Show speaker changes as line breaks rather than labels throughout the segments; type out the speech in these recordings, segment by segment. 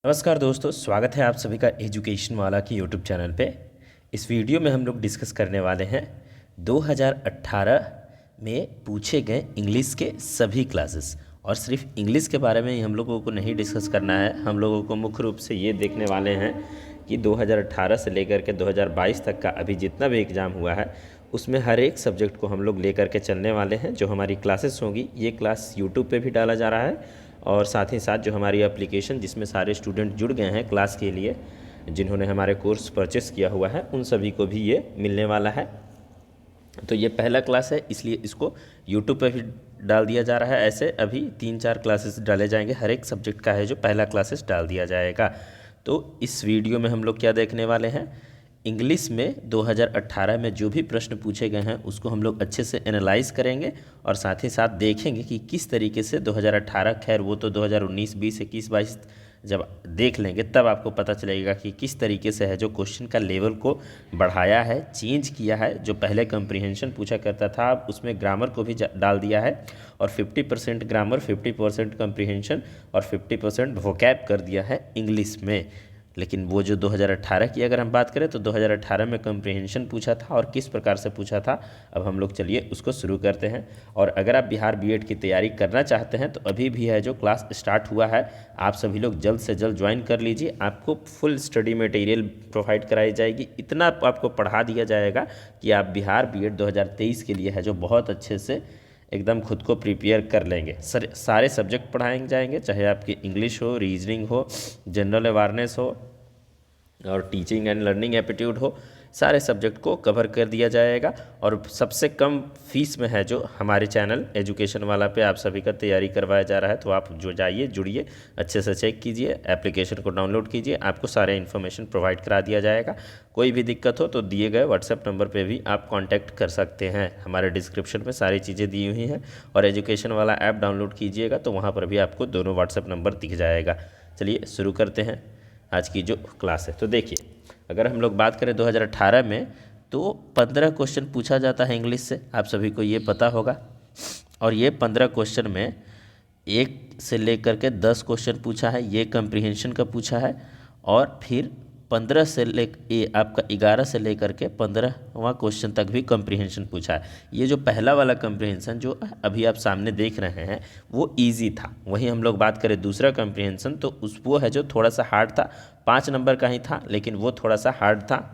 नमस्कार दोस्तों, स्वागत है आप सभी का एजुकेशन वाला की यूट्यूब चैनल पे। इस वीडियो में हम लोग डिस्कस करने वाले हैं 2018 में पूछे गए इंग्लिश के सभी क्लासेस। और सिर्फ इंग्लिश के बारे में ही हम लोगों को नहीं डिस्कस करना है, हम लोगों को मुख्य रूप से ये देखने वाले हैं कि 2018 से लेकर के 2022 तक का अभी जितना भी एग्ज़ाम हुआ है उसमें हर एक सब्जेक्ट को हम लोग लेकर के चलने वाले हैं। जो हमारी क्लासेस होंगी, ये क्लास यूट्यूब पे भी डाला जा रहा है और साथ ही साथ जो हमारी एप्लीकेशन जिसमें सारे स्टूडेंट जुड़ गए हैं क्लास के लिए, जिन्होंने हमारे कोर्स परचेस किया हुआ है, उन सभी को भी ये मिलने वाला है। तो ये पहला क्लास है, इसलिए इसको यूट्यूब पे भी डाल दिया जा रहा है। ऐसे अभी 3-4 क्लासेस डाले जाएंगे, हर एक सब्जेक्ट का है जो पहला क्लासेस डाल दिया जाएगा। तो इस वीडियो में हम लोग क्या देखने वाले हैं, इंग्लिश में 2018 में जो भी प्रश्न पूछे गए हैं उसको हम लोग अच्छे से एनालाइज करेंगे और साथ ही साथ देखेंगे कि किस तरीके से 2018, खैर वो तो 2019, 20, 21, 22 जब देख लेंगे तब आपको पता चलेगा कि किस तरीके से है जो क्वेश्चन का लेवल को बढ़ाया है, चेंज किया है। जो पहले कंप्रीहेंशन पूछा करता था अब उसमें ग्रामर को भी डाल दिया है और 50% ग्रामर, 50% कंप्रीहेंशन और 50% वोकैब कर दिया है इंग्लिश में। लेकिन वो जो 2018 की अगर हम बात करें तो 2018 में कंप्रीहेंशन पूछा था और किस प्रकार से पूछा था, अब हम लोग चलिए उसको शुरू करते हैं। और अगर आप बिहार बीएड की तैयारी करना चाहते हैं तो अभी भी है जो क्लास स्टार्ट हुआ है, आप सभी लोग जल्द से जल्द ज्वाइन कर लीजिए। आपको फुल स्टडी मटेरियल प्रोवाइड कराई जाएगी, इतना आपको पढ़ा दिया जाएगा कि आप बिहार बीएड 2023 के लिए है जो बहुत अच्छे से एकदम खुद को प्रिपेयर कर लेंगे। सारे सब्जेक्ट पढ़ाए जाएंगे, चाहे आपकी इंग्लिश हो, रीजनिंग हो, जनरल अवेयरनेस हो और टीचिंग एंड लर्निंग एप्टीट्यूड हो, सारे सब्जेक्ट को कवर कर दिया जाएगा। और सबसे कम फीस में है जो हमारे चैनल एजुकेशन वाला पे आप सभी का तैयारी करवाया जा रहा है। तो आप जो जाइए, जुड़िए, अच्छे से चेक कीजिए, एप्लीकेशन को डाउनलोड कीजिए, आपको सारे इन्फॉर्मेशन प्रोवाइड करा दिया जाएगा। कोई भी दिक्कत हो तो दिए गए व्हाट्सएप नंबर पे भी आप कांटेक्ट कर सकते हैं, हमारे डिस्क्रिप्शन में सारी चीज़ें दी हुई हैं। और एजुकेशन वाला ऐप डाउनलोड कीजिएगा तो वहाँ पर भी आपको दोनों व्हाट्सएप नंबर दिख जाएगा। चलिए शुरू करते हैं आज की जो क्लास है। तो देखिए, अगर हम लोग बात करें 2018 में तो 15 क्वेश्चन पूछा जाता है इंग्लिश से, आप सभी को ये पता होगा। और ये 15 क्वेश्चन में 1 से लेकर के 10 क्वेश्चन पूछा है, ये कंप्रीहेंशन का पूछा है। और फिर 15 से आपका 11 से लेकर के 15वां क्वेश्चन तक भी कंप्रीहेंशन पूछा है। ये जो पहला वाला कंप्रीहेंशन जो अभी आप सामने देख रहे हैं वो इजी था। वहीं हम लोग बात करें दूसरा कंप्रीहेंशन तो वो है जो थोड़ा सा हार्ड था, 5 नंबर का ही था लेकिन वो थोड़ा सा हार्ड था।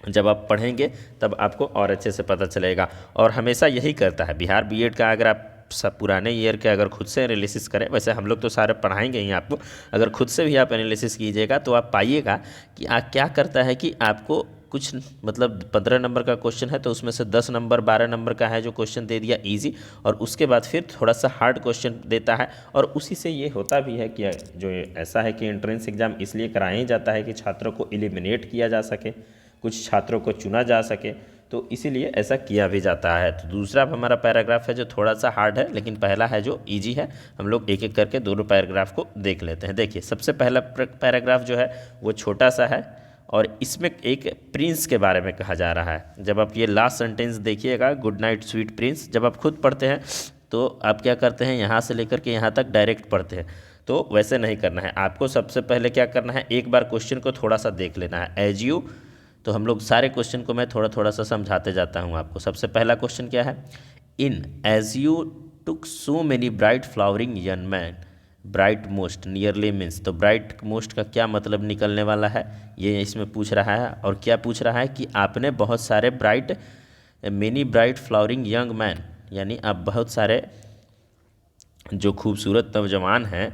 जब आप पढ़ेंगे तब आपको और अच्छे से पता चलेगा। और हमेशा यही करता है बिहार बीएड का, अगर आप सब पुराने ईयर के अगर खुद से एनालिसिस करें, वैसे हम लोग तो सारे पढ़ाएंगे ही आपको, अगर खुद से भी आप एनालिसिस कीजिएगा तो आप पाइएगा कि क्या करता है कि आपको कुछ मतलब 15 नंबर का क्वेश्चन है तो उसमें से 10 नंबर 12 नंबर का है जो क्वेश्चन दे दिया इजी, और उसके बाद फिर थोड़ा सा हार्ड क्वेश्चन देता है। और उसी से ये होता भी है कि जो ऐसा है कि एंट्रेंस एग्ज़ाम इसलिए कराया ही जाता है कि छात्रों को एलिमिनेट किया जा सके, कुछ छात्रों को चुना जा सके, तो इसीलिए ऐसा किया भी जाता है। तो दूसरा हमारा पैराग्राफ है जो थोड़ा सा हार्ड है, लेकिन पहला है जो इजी है। हम लोग एक एक करके दोनों पैराग्राफ को देख लेते हैं। देखिए, सबसे पहला पैराग्राफ जो है वो छोटा सा है और इसमें एक प्रिंस के बारे में कहा जा रहा है। जब आप ये लास्ट सेंटेंस देखिएगा, गुड नाइट स्वीट प्रिंस, जब आप खुद पढ़ते हैं तो आप क्या करते हैं, यहाँ से लेकर के यहाँ तक डायरेक्ट पढ़ते हैं, तो वैसे नहीं करना है। आपको सबसे पहले क्या करना है, एक बार क्वेश्चन को थोड़ा सा देख लेना है। एज यू, तो हम लोग सारे क्वेश्चन को मैं थोड़ा थोड़ा सा समझाते जाता हूँ आपको। सबसे पहला क्वेश्चन क्या है, in as you took so many bright flowering young man, bright most nearly means, तो ब्राइट मोस्ट का क्या मतलब निकलने वाला है ये इसमें पूछ रहा है। और क्या पूछ रहा है कि आपने बहुत सारे bright, many bright flowering young man, यानी आप बहुत सारे जो खूबसूरत नौजवान हैं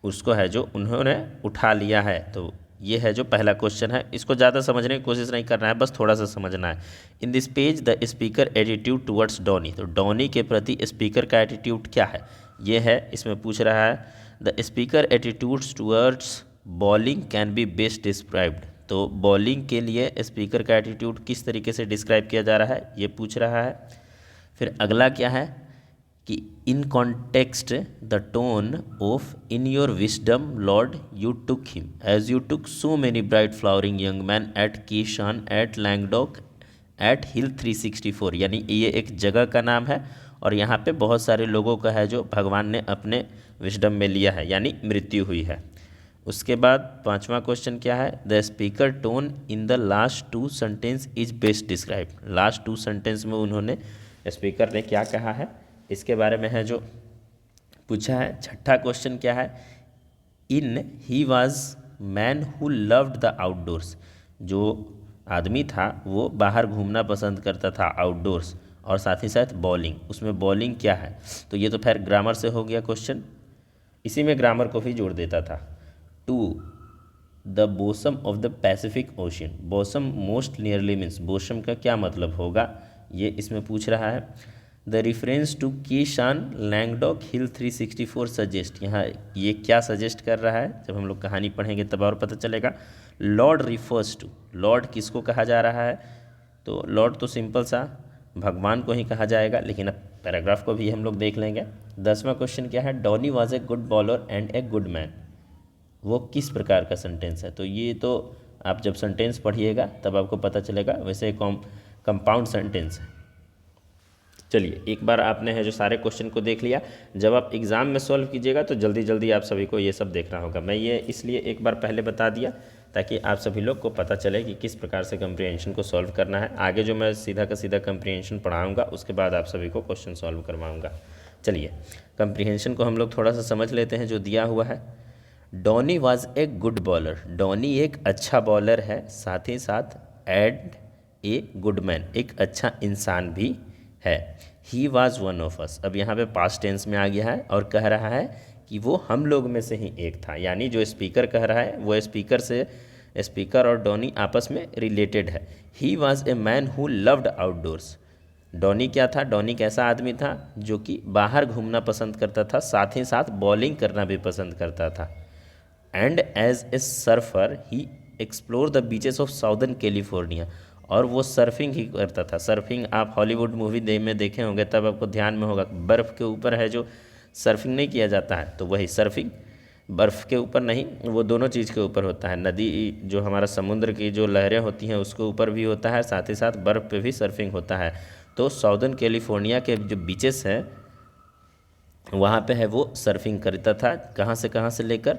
उसको है जो उन्होंने उठा लिया है। तो ये है जो पहला क्वेश्चन है, इसको ज़्यादा समझने की कोशिश नहीं करना है, बस थोड़ा सा समझना है। In this page the speaker attitude towards Donny, तो डॉनी के प्रति स्पीकर का एटीट्यूड क्या है ये है इसमें पूछ रहा है। The speaker attitudes towards bowling can be best described, तो बॉलिंग के लिए स्पीकर का एटीट्यूड किस तरीके से डिस्क्राइब किया जा रहा है ये पूछ रहा है। फिर अगला क्या है कि in context the tone of in your wisdom lord you took him as you took so many bright flowering young man at Khe Sanh at Lan Doc at hill 364, यानी ये एक जगह का नाम है और यहाँ पे बहुत सारे लोगों का है जो भगवान ने अपने विस्डम में लिया है, यानी मृत्यु हुई है। उसके बाद पांचवा क्वेश्चन क्या है, the speaker tone in the last two sentence is best describe. Last two sentence में उन्होंने स्पीकर ने क्या कहा है इसके बारे में है जो पूछा है। छठा क्वेश्चन क्या है, in he was man who loved the outdoors. जो आदमी था वो बाहर घूमना पसंद करता था, आउटडोर्स, और साथ ही साथ बॉलिंग। उसमें बॉलिंग क्या है, तो ये तो फिर ग्रामर से हो गया क्वेश्चन, इसी में ग्रामर को भी जोड़ देता था। To the bosom of the Pacific Ocean. Bosom most nearly means, bosom का क्या मतलब होगा ये इसमें पूछ रहा है। The reference to Khe Sanh Lan Doc hill 364 suggest, यहाँ ये क्या सजेस्ट कर रहा है, जब हम लोग कहानी पढ़ेंगे तब और पता चलेगा। लॉर्ड रिफर्स टू, लॉर्ड किसको कहा जा रहा है, तो लॉर्ड तो सिंपल सा भगवान को ही कहा जाएगा, लेकिन अब पैराग्राफ को भी हम लोग देख लेंगे। 10वां क्वेश्चन क्या है, Donny was a good bowler and a good man. वो किस प्रकार का सेंटेंस है, तो ये तो आप जब सेंटेंस पढ़िएगा तब आपको पता चलेगा, वैसे कंपाउंड सेंटेंस है। चलिए एक बार आपने है जो सारे क्वेश्चन को देख लिया, जब आप एग्ज़ाम में सॉल्व कीजिएगा तो जल्दी जल्दी आप सभी को ये सब देखना होगा। मैं ये इसलिए एक बार पहले बता दिया ताकि आप सभी लोग को पता चले कि किस प्रकार से कंप्रीहेंशन को सॉल्व करना है। आगे जो मैं सीधा का सीधा कंप्रीहेंशन पढ़ाऊँगा उसके बाद आप सभी को क्वेश्चन सॉल्व करवाऊँगा। चलिए कंप्रीहेंशन को हम लोग थोड़ा सा समझ लेते हैं जो दिया हुआ है। Donny was a good bowler, Donny एक अच्छा बॉलर है, साथ ही साथ एड ए गुड मैन, एक अच्छा इंसान भी है। He was one of us, अब यहाँ पे पास्ट टेंस में आ गया है और कह रहा है कि वो हम लोग में से ही एक था, यानी जो स्पीकर कह रहा है वो स्पीकर से, स्पीकर और डॉनी आपस में रिलेटेड है। ही was a man who loved outdoors, Donny क्या था, डॉनी कैसा आदमी था जो कि बाहर घूमना पसंद करता था, साथ ही साथ बॉलिंग करना भी पसंद करता था। And as a surfer he explore the beaches of southern California, और वो सर्फिंग ही करता था। सर्फिंग आप हॉलीवुड मूवी में देखे होंगे तब आपको ध्यान में होगा, बर्फ़ के ऊपर है जो सर्फिंग नहीं किया जाता है, तो वही सर्फिंग बर्फ़ के ऊपर नहीं, वो दोनों चीज़ के ऊपर होता है। नदी जो हमारा समुद्र की जो लहरें होती हैं उसके ऊपर भी होता है, साथ ही साथ बर्फ़ पे भी सर्फिंग होता है। तो साउदर्न कैलिफोर्निया के जो बीचेस हैं वहाँ पे है वो सर्फिंग करता था। कहाँ से लेकर,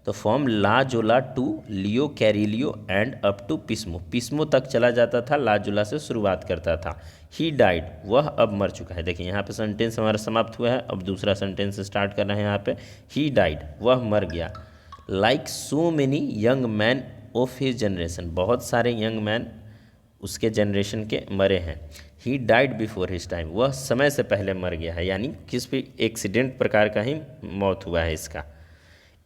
तो from La Jolla to Leo Carrillo and up to Pismo, Pismo तक चला जाता था, ला जोला से शुरुआत करता था। ही डाइड, वह अब मर चुका है। देखिए यहाँ पे सेंटेंस हमारा समाप्त हुआ है, अब दूसरा सेंटेंस स्टार्ट कर रहे हैं यहाँ पे। ही डाइड, वह मर गया। Like so many young man of his generation, बहुत सारे यंग मैन उसके जनरेशन के मरे हैं। He died before his time, वह समय से पहले मर गया है, यानी किस भी एक्सीडेंट प्रकार का ही मौत हुआ है इसका।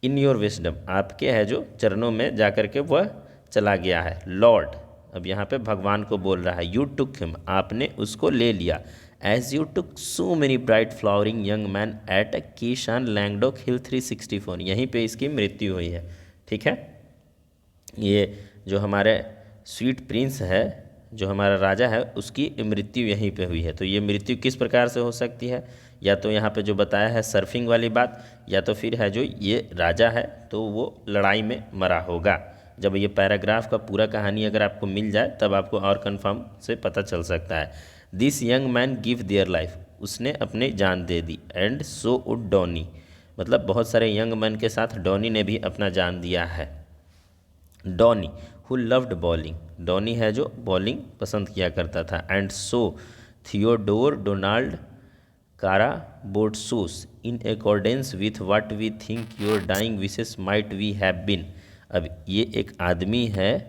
इन योर विजडम, आपके है जो चरणों में जा कर के वह चला गया है। लॉर्ड, अब यहाँ पे भगवान को बोल रहा है। यू टुक हिम, आपने उसको ले लिया। As you took so many bright flowering young man at a Khe Sanh Lan Doc hill 364, यहीं पे इसकी मृत्यु हुई है। ठीक है, ये जो हमारे स्वीट प्रिंस है, जो हमारा राजा है, उसकी मृत्यु यहीं पे हुई है। तो ये मृत्यु किस प्रकार से हो सकती है, या तो यहाँ पे जो बताया है सर्फिंग वाली बात, या तो फिर है जो ये राजा है तो वो लड़ाई में मरा होगा। जब ये पैराग्राफ का पूरा कहानी अगर आपको मिल जाए तब आपको और कंफर्म से पता चल सकता है। This young man give their life, उसने अपनी जान दे दी। एंड सो वुड डॉनी, मतलब बहुत सारे यंग मैन के साथ डॉनी ने भी अपना जान दिया है। Donny who loved bowling, Donny है जो बॉलिंग पसंद किया करता था। And so Theodore Donald Karabotsos in accordance with what we think your dying wishes might we have been. अब ये एक आदमी है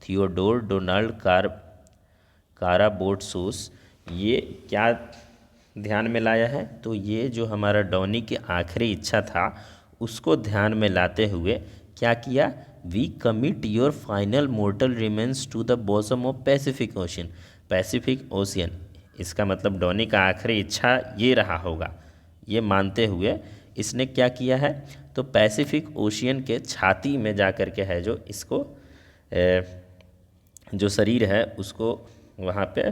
थियोडोर डोनाल्ड काराबोट्सोस, ये क्या ध्यान में लाया है, तो ये जो हमारा डॉनी की आखिरी इच्छा था उसको ध्यान में लाते हुए क्या किया, we commit your final mortal remains to the bottom of Pacific Ocean. Pacific Ocean, इसका मतलब डॉनी का आखिरी इच्छा ये रहा होगा, ये मानते हुए इसने क्या किया है, तो पैसिफिक ओशियन के छाती में जा कर के है जो इसको जो शरीर है उसको वहाँ पे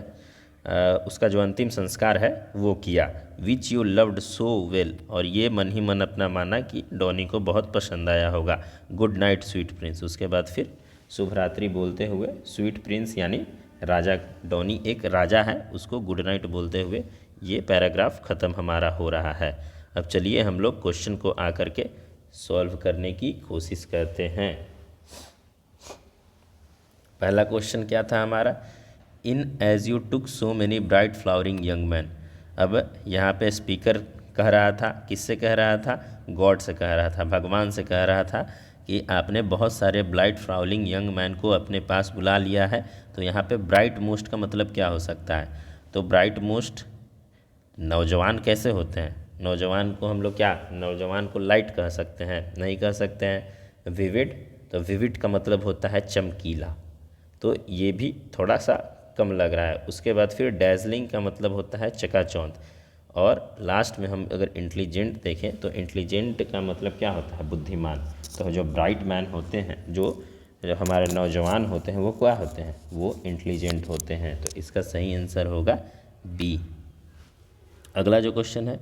उसका जो अंतिम संस्कार है वो किया। Which you loved so well, और ये मन ही मन अपना माना कि डॉनी को बहुत पसंद आया होगा। गुड नाइट स्वीट प्रिंस, उसके बाद फिर शुभ रात्रि बोलते हुए स्वीट प्रिंस यानी राजा, डॉनी एक राजा है, उसको गुड नाइट बोलते हुए ये पैराग्राफ ख़त्म हमारा हो रहा है। अब चलिए हम लोग क्वेश्चन को आकर के सॉल्व करने की कोशिश करते हैं। पहला क्वेश्चन क्या था हमारा, in as you took so many bright flowering young man. अब यहाँ पे स्पीकर कह रहा था, किससे कह रहा था, गॉड से कह रहा था, भगवान से कह रहा था कि आपने बहुत सारे ब्राइट फ्लावरिंग यंग मैन को अपने पास बुला लिया है। तो यहाँ पे ब्राइट मोस्ट का मतलब क्या हो सकता है, तो ब्राइट मोस्ट नौजवान कैसे होते हैं, नौजवान को हम लोग क्या, नौजवान को लाइट कह सकते हैं, नहीं कह सकते हैं विविड, तो विविड का मतलब होता है चमकीला, तो ये भी थोड़ा सा कम लग रहा है। उसके बाद फिर डैजलिंग का मतलब होता है चकाचौंध, और लास्ट में हम अगर इंटेलिजेंट देखें तो इंटेलिजेंट का मतलब क्या होता है, बुद्धिमान। तो जो ब्राइट मैन होते हैं, जो हमारे नौजवान होते हैं, वो क्या होते हैं, वो इंटेलिजेंट होते हैं। तो इसका सही आंसर होगा बी। अगला जो क्वेश्चन है,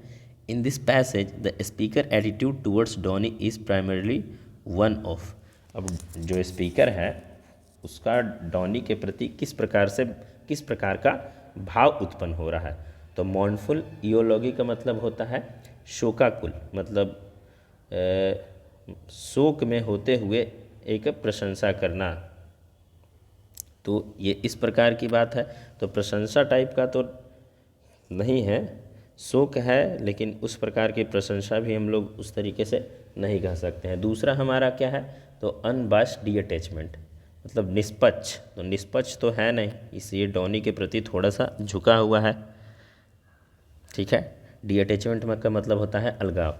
in this passage the speaker attitude towards Donny is primarily one of. अब जो स्पीकर है उसका डॉनी के प्रति किस प्रकार का भाव उत्पन्न हो रहा है, तो मॉर्नफुल इयोलॉगी का मतलब होता है शोकाकुल, मतलब शोक में होते हुए एक प्रशंसा करना। तो ये इस प्रकार की बात है, तो प्रशंसा टाइप का तो नहीं है, शोक है, लेकिन उस प्रकार की प्रशंसा भी हम लोग उस तरीके से नहीं कह सकते हैं। दूसरा हमारा क्या है, तो अनबायस्ड डीअटैचमेंट, मतलब निष्पक्ष, तो निष्पक्ष तो है नहीं, इसलिए डॉनी के प्रति थोड़ा सा झुका हुआ है। ठीक है, डीअटैचमेंट का मतलब होता है अलगाव।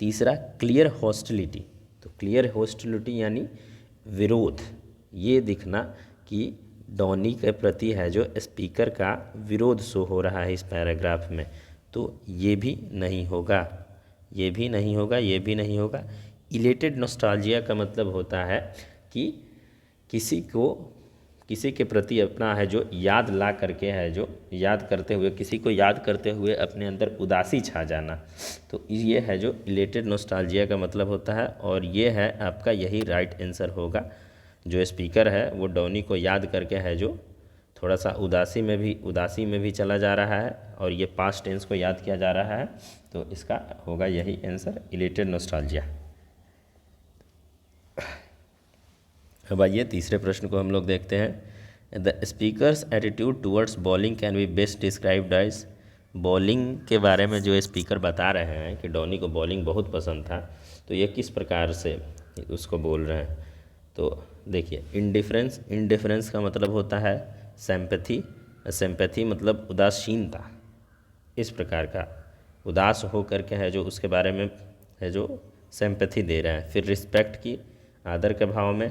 तीसरा क्लियर हॉस्टिलिटी, तो क्लियर हॉस्टिलिटी यानी विरोध, ये दिखना कि डॉनी के प्रति है जो स्पीकर का विरोध शो हो रहा है इस पैराग्राफ में, तो ये भी नहीं होगा, ये भी नहीं होगा, ये भी नहीं होगा। इलेटेड नॉस्टैल्जिया का मतलब होता है कि किसी के प्रति अपना है जो याद ला करके है जो याद करते हुए, किसी को याद करते हुए अपने अंदर उदासी छा जाना, तो ये है जो इलेटेड नॉस्टैल्जिया का मतलब होता है। और ये है आपका, यही राइट आंसर होगा। जो स्पीकर है वो डॉनी को याद करके है जो थोड़ा सा उदासी में भी चला जा रहा है, और ये पास्ट टेंस को याद किया जा रहा है, तो इसका होगा यही आंसर, इलेटेड नॉस्टैल्जिया। अब आइए तीसरे प्रश्न को हम लोग देखते हैं। The speaker's attitude towards bowling can be best described as. Bowling के बारे में जो स्पीकर बता रहे हैं कि डॉनी को बॉलिंग बहुत पसंद था, तो ये किस प्रकार से उसको बोल रहे हैं, तो देखिए इंडिफरेंस का मतलब होता है सिंपैथी मतलब उदासीनता, इस प्रकार का उदास हो करके है जो उसके बारे में है जो सिंपैथी दे रहे हैं। फिर रिस्पेक्ट की, आदर के भाव में।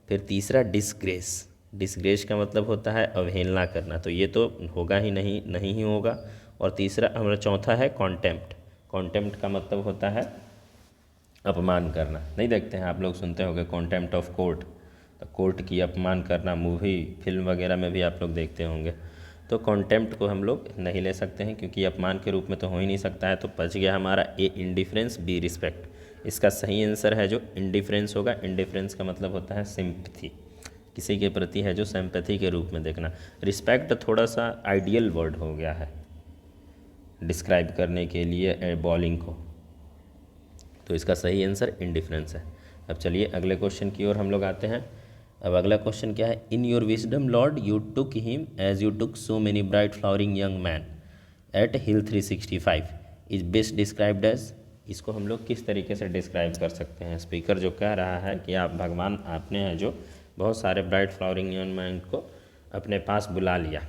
फिर तीसरा डिसग्रेस का मतलब होता है अवहेलना करना, तो ये तो होगा ही नहीं ही होगा। और तीसरा हमारा चौथा है कॉन्टेम्प्ट का मतलब होता है अपमान करना। नहीं देखते हैं आप लोग, सुनते होंगे कॉन्टेम्प्ट ऑफ कोर्ट, तो कोर्ट की अपमान करना, मूवी फिल्म वगैरह में भी आप लोग देखते होंगे। तो कॉन्टेम्प्ट को हम लोग नहीं ले सकते हैं क्योंकि अपमान के रूप में तो हो ही नहीं सकता है। तो बच गया हमारा ए इंडिफरेंस, बी रिस्पेक्ट। इसका सही आंसर है जो इंडिफरेंस होगा। इंडिफरेंस का मतलब होता है सिंपैथी, किसी के प्रति है जो सिंपैथी के रूप में देखना। रिस्पेक्ट थोड़ा सा आइडियल वर्ड हो गया है डिस्क्राइब करने के लिए बॉलिंग को, तो इसका सही आंसर इंडिफरेंस है। अब चलिए अगले क्वेश्चन की ओर हम लोग आते हैं। अब अगला क्वेश्चन क्या है, in your wisdom Lord you took him as you took so many bright flowering young man at hill 365 is best described as. इसको हम लोग किस तरीके से डिस्क्राइब कर सकते हैं। स्पीकर जो कह रहा है कि आप भगवान, आपने है जो बहुत सारे ब्राइट फ्लावरिंग यंग मैन को अपने पास बुला लिया,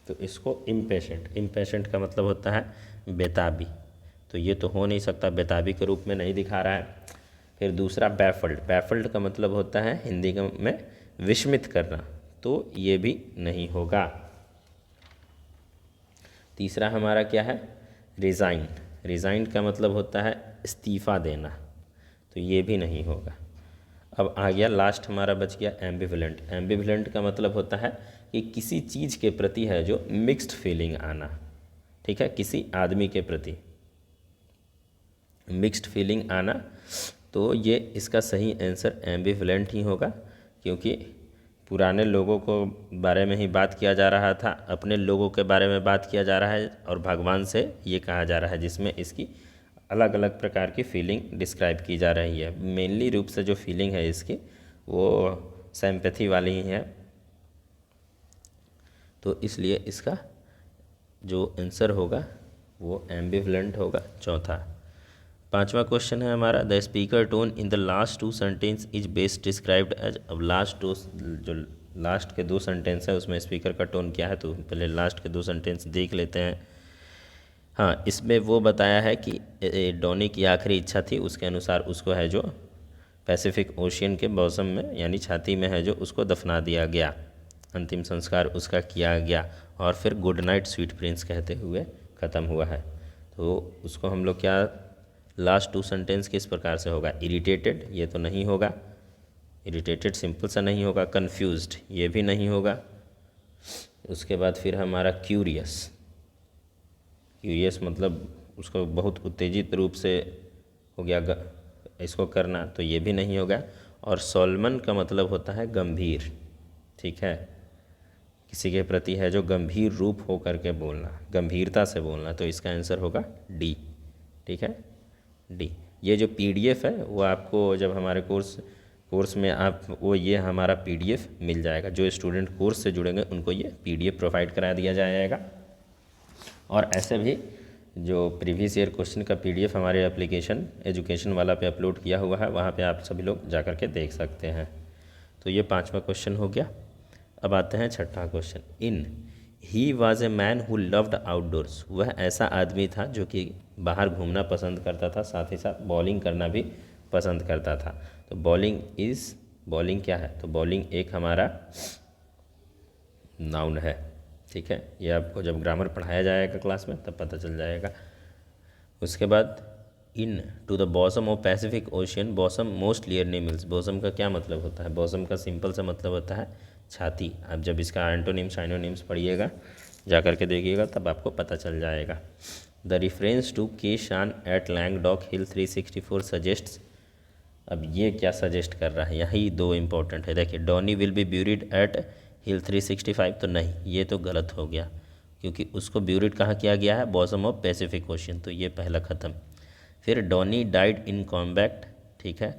तो इसको इम्पेशेंट का मतलब होता है बेताबी, तो ये तो हो नहीं सकता, बेताबी के रूप में नहीं दिखा रहा है। फिर दूसरा बैफल्ड का मतलब होता है हिंदी में विस्मित करना, तो ये भी नहीं होगा। तीसरा हमारा क्या है, रिज़ाइन का मतलब होता है इस्तीफ़ा देना, तो ये भी नहीं होगा। अब आ गया लास्ट हमारा बच गया एम्बिवलेंट का मतलब होता है कि किसी चीज़ के प्रति है जो मिक्स्ड फीलिंग आना। ठीक है, किसी आदमी के प्रति मिक्स्ड फीलिंग आना, तो ये इसका सही आंसर एम्बिवलेंट ही होगा, क्योंकि पुराने लोगों को बारे में ही बात किया जा रहा था, अपने लोगों के बारे में बात किया जा रहा है, और भगवान से ये कहा जा रहा है जिसमें इसकी अलग अलग प्रकार की फीलिंग डिस्क्राइब की जा रही है। मेनली रूप से जो फीलिंग है इसकी वो सिंपैथी वाली ही है, तो इसलिए इसका जो आंसर होगा वो एम्बिवलेंट होगा, चौथा। पांचवा क्वेश्चन है हमारा, the speaker tone in the last two sentence is best described as. अब जो लास्ट के 2 सेंटेंस है उसमें स्पीकर का टोन क्या है, तो पहले लास्ट के 2 सेंटेंस देख लेते हैं। हाँ, इसमें वो बताया है कि डॉनी की आखिरी इच्छा थी, उसके अनुसार उसको है जो पैसिफिक ओशियन के बॉटम में यानी छाती में है जो उसको दफना दिया गया, अंतिम संस्कार उसका किया गया और फिर गुड नाइट स्वीट प्रिंस कहते हुए ख़त्म हुआ है। तो उसको हम लोग क्या, लास्ट 2 सेंटेंस किस प्रकार से होगा, इरिटेटेड, ये तो नहीं होगा, इरिटेटेड सिंपल सा नहीं होगा, कन्फ्यूज्ड ये भी नहीं होगा। उसके बाद फिर हमारा क्यूरियस, क्यूरियस मतलब उसको बहुत उत्तेजित रूप से हो गया इसको करना, तो ये भी नहीं होगा। और सोलमन का मतलब होता है गंभीर, ठीक है, किसी के प्रति है जो गंभीर रूप हो करके बोलना, गंभीरता से बोलना, तो इसका आंसर होगा डी, ठीक है, डी। ये जो पीडीएफ है वो आपको जब हमारे कोर्स में आप वो ये हमारा पीडीएफ मिल जाएगा, जो स्टूडेंट कोर्स से जुड़ेंगे उनको ये पीडीएफ प्रोवाइड करा दिया जाएगा। और ऐसे भी जो प्रीवियस ईयर क्वेश्चन का पीडीएफ हमारे एप्लीकेशन एजुकेशन वाला पे अपलोड किया हुआ है, वहाँ पे आप सभी लोग जा कर के देख सकते हैं। तो ये 5वां क्वेश्चन हो गया। अब आते हैं 6ठा question, in he was a man who loved outdoors. वह ऐसा आदमी था जो कि बाहर घूमना पसंद करता था, साथ ही साथ बॉलिंग करना भी पसंद करता था। तो बॉलिंग क्या है, तो बॉलिंग एक हमारा नाउन है, ठीक है, ये आपको जब ग्रामर पढ़ाया जाएगा क्लास में तब पता चल जाएगा। उसके बाद in to the bosom of Pacific Ocean, bosom mostly animals, bosom का क्या मतलब होता है, बॉसम का सिंपल सा मतलब होता है छाती। आप जब इसका एंटोनिम्स साइनोनिम्स पढ़िएगा जा कर के देखिएगा तब आपको पता चल जाएगा। द रेफरेंस टू के शान एट लैंगडॉक हिल 364 सजेस्ट्स। अब ये क्या सजेस्ट कर रहा है, यही 2 इंपॉर्टेंट है। देखिए, Donny will be buried at hill 365, तो नहीं, ये तो गलत हो गया क्योंकि उसको ब्यूरिड कहाँ किया गया है, बॉटम ऑफ पैसिफिक ओशियन, तो ये पहला ख़त्म। फिर डॉनी डाइड इन कॉम्बैट, ठीक है,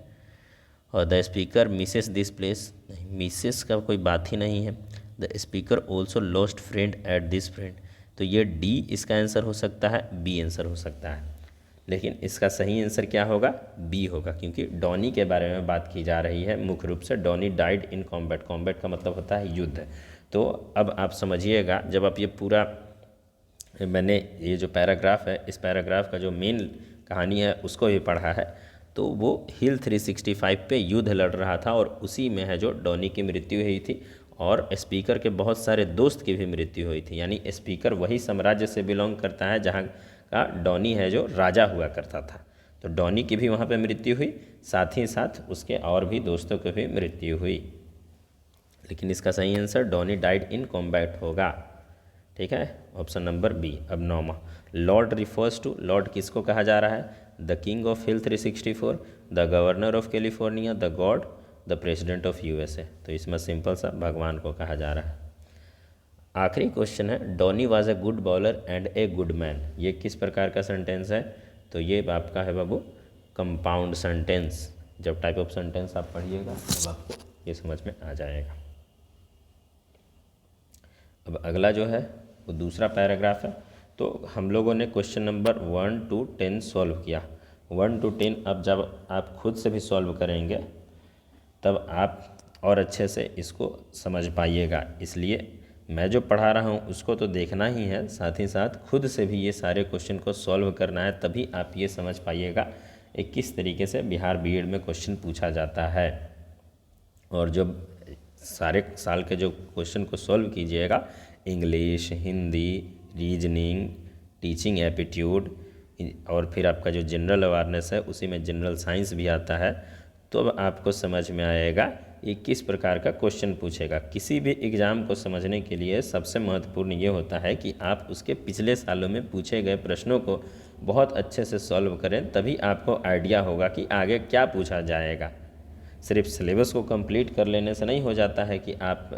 और the speaker Mrs this place, नहीं, मिसेस का कोई बात ही नहीं है। The speaker also lost friend at this friend, तो ये डी इसका आंसर हो सकता है, बी आंसर हो सकता है, लेकिन इसका सही आंसर क्या होगा, बी होगा, क्योंकि डॉनी के बारे में बात की जा रही है मुख्य रूप से। Donny died in combat, combat का मतलब होता है युद्ध। तो अब आप समझिएगा, जब आप ये पूरा मैंने ये जो पैराग्राफ है, इस पैराग्राफ का जो मेन कहानी है उसको भी पढ़ा है, तो वो हिल 365 पे युद्ध लड़ रहा था और उसी में है जो डॉनी की मृत्यु हुई थी और स्पीकर के बहुत सारे दोस्त की भी मृत्यु हुई थी। यानी स्पीकर वही साम्राज्य से बिलोंग करता है जहाँ का डॉनी है जो राजा हुआ करता था, तो डॉनी की भी वहाँ पे मृत्यु हुई, साथ ही साथ उसके और भी दोस्तों की भी मृत्यु हुई, लेकिन इसका सही answer Donny died in combat होगा, ठीक है, ऑप्शन नंबर बी। अब 9वां, लॉर्ड रिफर्स टू, लॉर्ड किसको कहा जा रहा है, the king of hill 364, the governor of California, the God, the president of USA, तो इसमें सिंपल सा भगवान को कहा जा रहा है। आखिरी क्वेश्चन है, Donny was a good bowler and a good man, ये किस प्रकार का सेंटेंस है, तो ये आपका है बाबू कंपाउंड सेंटेंस। जब टाइप ऑफ सेंटेंस आप पढ़िएगा तब आपको ये समझ में आ जाएगा। अब अगला जो है वो दूसरा पैराग्राफ है, तो हम लोगों ने क्वेश्चन नंबर 1 to 10 सॉल्व किया। 1 to 10 अब जब आप खुद से भी सॉल्व करेंगे तब आप और अच्छे से इसको समझ पाइएगा, इसलिए मैं जो पढ़ा रहा हूँ उसको तो देखना ही है, साथ ही साथ खुद से भी ये सारे क्वेश्चन को सॉल्व करना है, तभी आप ये समझ पाइएगा किस तरीके से बिहार बीएड में क्वेश्चन पूछा जाता है। और जब सारे साल के जो क्वेश्चन को सॉल्व कीजिएगा, English, Hindi, reasoning, teaching aptitude और फिर आपका जो जनरल अवेयरनेस है उसी में जनरल साइंस भी आता है, तो अब आपको समझ में आएगा ये किस प्रकार का क्वेश्चन पूछेगा। किसी भी एग्ज़ाम को समझने के लिए सबसे महत्वपूर्ण ये होता है कि आप उसके पिछले सालों में पूछे गए प्रश्नों को बहुत अच्छे से सॉल्व करें, तभी आपको आइडिया होगा कि आगे क्या पूछा जाएगा। सिर्फ सिलेबस को कंप्लीट कर लेने से नहीं हो जाता है कि आप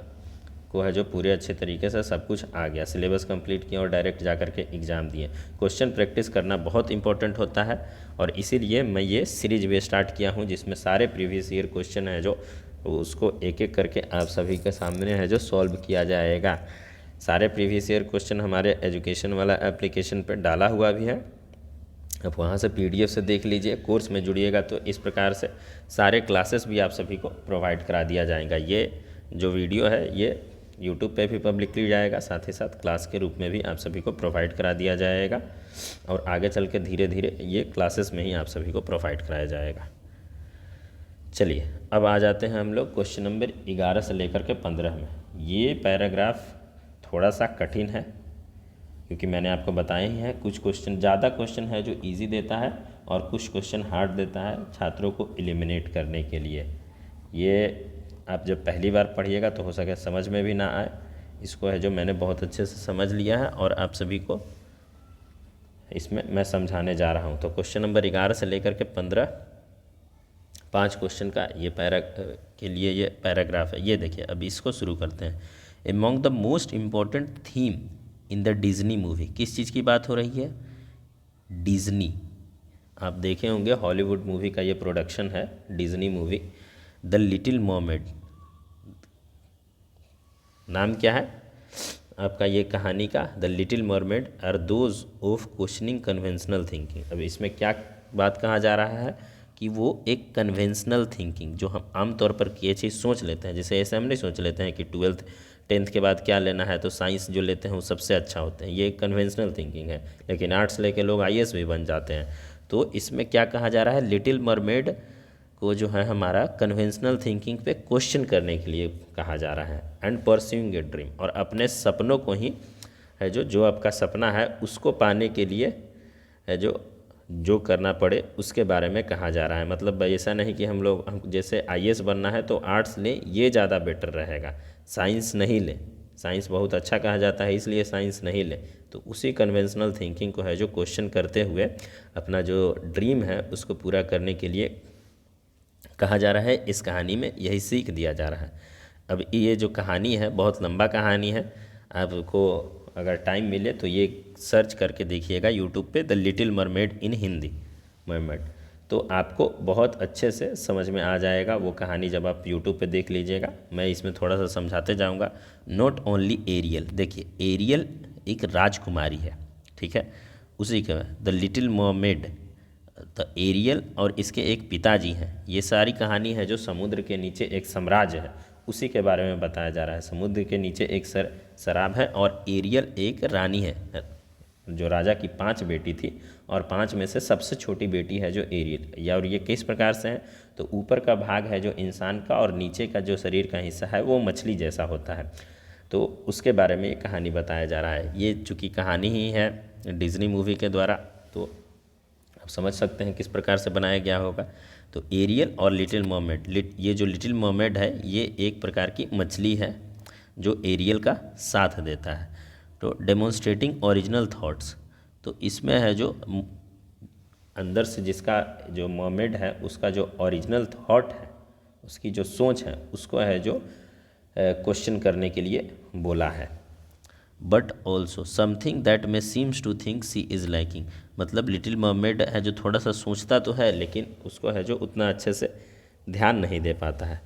को है जो पूरे अच्छे तरीके से सब कुछ आ गया, सिलेबस कंप्लीट किया और डायरेक्ट जा कर के एग्ज़ाम दिए। क्वेश्चन प्रैक्टिस करना बहुत इंपॉर्टेंट होता है और इसीलिए मैं ये सीरीज भी स्टार्ट किया हूँ जिसमें सारे प्रीवियस ईयर क्वेश्चन है जो उसको एक एक करके आप सभी के सामने है जो सॉल्व किया जाएगा। सारे प्रीवियस ईयर क्वेश्चन हमारे एजुकेशन वाला एप्लीकेशन पर डाला हुआ भी है, आप वहाँ से PDF से देख लीजिए। कोर्स में जुड़िएगा तो इस प्रकार से सारे क्लासेस भी आप सभी को प्रोवाइड करा दिया जाएगा। ये जो वीडियो है ये YouTube पे भी पब्लिकली जाएगा, साथ ही साथ क्लास के रूप में भी आप सभी को प्रोवाइड करा दिया जाएगा और आगे चल के धीरे धीरे ये क्लासेस में ही आप सभी को प्रोवाइड कराया जाएगा। चलिए अब आ जाते हैं हम लोग क्वेश्चन नंबर 11 से लेकर के 15 में। ये पैराग्राफ थोड़ा सा कठिन है क्योंकि मैंने आपको बताए ही हैं, कुछ क्वेश्चन ज़्यादा क्वेश्चन है जो इजी देता है और कुछ क्वेश्चन हार्ड देता है छात्रों को एलिमिनेट करने के लिए। ये आप जब पहली बार पढ़िएगा तो हो सके समझ में भी ना आए, इसको है जो मैंने बहुत अच्छे से समझ लिया है और आप सभी को इसमें मैं समझाने जा रहा हूँ। तो क्वेश्चन नंबर 11 से लेकर के 15 5 क्वेश्चन का ये के लिए ये पैराग्राफ है। ये देखिए, अब इसको शुरू करते हैं। Among the most important theme in the Disney movie, किस चीज़ की बात हो रही है? डिज़नी। आप देखे होंगे हॉलीवुड मूवी का ये प्रोडक्शन है Disney movie. The little mermaid, नाम क्या है आपका ये कहानी का? The little mermaid are those of questioning conventional thinking. अब इसमें क्या बात कहा जा रहा है कि वो एक कन्वेंशनल थिंकिंग, जो हम आमतौर पर ये चीज़ सोच लेते हैं, जैसे ऐसे हम नहीं सोच लेते हैं कि 12th 10th के बाद क्या लेना है तो साइंस जो लेते हैं वो सबसे अच्छा होते हैं, ये एक कन्वेंशनल थिंकिंग है। लेकिन आर्ट्स लेके लोग IAS भी बन जाते हैं। तो इसमें क्या कहा जा रहा है? लिटिल मरमेड को जो है हमारा कन्वेंशनल थिंकिंग पे क्वेश्चन करने के लिए कहा जा रहा है। एंड परस्यूइंग ए ड्रीम, और अपने सपनों को ही है जो आपका सपना है उसको पाने के लिए है जो करना पड़े उसके बारे में कहा जा रहा है। मतलब ऐसा नहीं कि हम जैसे IAS बनना है तो आर्ट्स लें, ये ज़्यादा बेटर रहेगा, साइंस नहीं लें। साइंस बहुत अच्छा कहा जाता है इसलिए साइंस नहीं लें। तो उसी कन्वेंशनल थिंकिंग को है जो क्वेश्चन करते हुए अपना जो ड्रीम है उसको पूरा करने के लिए कहा जा रहा है। इस कहानी में यही सीख दिया जा रहा है। अब ये जो कहानी है बहुत लंबा कहानी है, आपको अगर टाइम मिले तो ये सर्च करके देखिएगा यूट्यूब पे, the little mermaid in Hindi, mermaid, तो आपको बहुत अच्छे से समझ में आ जाएगा वो कहानी जब आप यूट्यूब पे देख लीजिएगा। मैं इसमें थोड़ा सा समझाते जाऊंगा। नॉट ओनली एरियल, देखिए एरियल एक राजकुमारी है, ठीक है, उसी का the little mermaid, the Ariel और इसके एक पिताजी हैं। ये सारी कहानी है जो समुद्र के नीचे एक साम्राज्य है उसी के बारे में बताया जा रहा है। समुद्र के नीचे एक शराब है और एरियल एक रानी है जो राजा की 5 बेटी थी और 5 में से सबसे छोटी बेटी है जो एरियल। और ये किस प्रकार से है तो ऊपर का भाग है जो इंसान का और नीचे का जो शरीर का हिस्सा है वो मछली जैसा होता है। तो उसके बारे में ये कहानी बताया जा रहा है। ये चूँकि कहानी ही है डिज्नी मूवी के द्वारा तो आप समझ सकते हैं किस प्रकार से बनाया गया होगा। तो एरियल और लिटिल मरमेड, ये जो लिटिल मरमेड है ये एक प्रकार की मछली है जो एरियल का साथ देता है। तो डेमोन्स्ट्रेटिंग ओरिजिनल थॉट्स, तो इसमें है जो अंदर से जिसका जो मरमेड है उसका जो ओरिजिनल थॉट है, उसकी जो सोच है उसको है जो क्वेश्चन करने के लिए बोला है। But also something that may seems to think she is liking, मतलब लिटिल मरमेड है जो थोड़ा सा सोचता तो है लेकिन उसको है जो उतना अच्छे से ध्यान नहीं दे पाता है।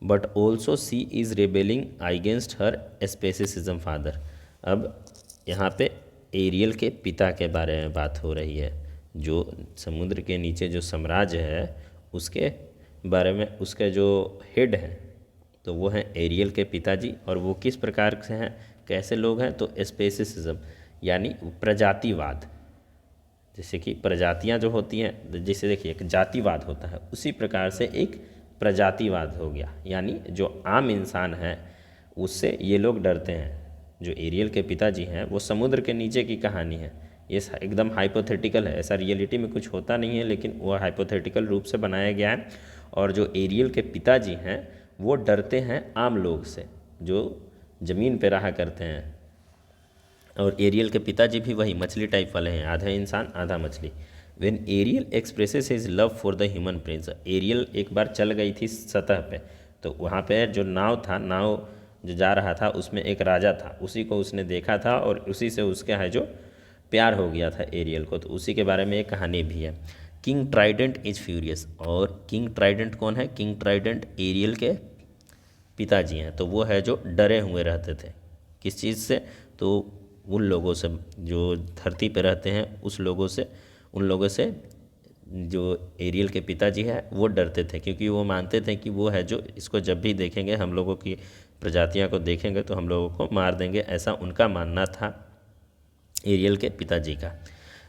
But also she is rebelling against her speciesism father. अब यहाँ पे एरियल के पिता के बारे में बात हो रही है। जो समुद्र के नीचे जो साम्राज्य है उसके बारे में, उसके जो हेड हैं तो वो हैं एरियल के पिताजी। और वो किस प्रकार से हैं, कैसे लोग हैं, तो स्पेसिसिज्म यानी प्रजातिवाद, जैसे कि प्रजातियां जो होती हैं, जैसे देखिए एक जातिवाद होता है उसी प्रकार से एक प्रजातिवाद हो गया, यानी जो आम इंसान है उससे ये लोग डरते हैं। जो एरियल के पिताजी हैं वो समुद्र के नीचे की कहानी है, ये एकदम हाइपोथेटिकल है, ऐसा रियलिटी में कुछ होता नहीं है लेकिन वो हाइपोथेटिकल रूप से बनाया गया है। और जो एरियल के पिताजी हैं वो डरते हैं आम लोग से जो ज़मीन पे रहा करते हैं। और एरियल के पिताजी भी वही मछली टाइप वाले हैं, आधा इंसान आधा मछली। When Ariel expresses his love for the human prince, Ariel एक बार चल गई थी सतह पे, तो वहाँ पे जो नाव था, नाव जो जा रहा था उसमें एक राजा था, उसी को उसने देखा था और उसी से उसका है जो प्यार हो गया था एरियल को, तो उसी के बारे में एक कहानी भी है। किंग ट्राइडेंट इज फ्यूरियस, और किंग ट्राइडेंट कौन है? किंग ट्राइडेंट एरियल के पिताजी हैं, तो वो है जो डरे हुए रहते थे। किस चीज़ से? तो उन लोगों से जो धरती पे रहते हैं, उस लोगों से, उन लोगों से जो एरियल के पिताजी हैं वो डरते थे, क्योंकि वो मानते थे कि वो है जो इसको जब भी देखेंगे, हम लोगों की प्रजातियां को देखेंगे तो हम लोगों को मार देंगे, ऐसा उनका मानना था एरियल के पिताजी का।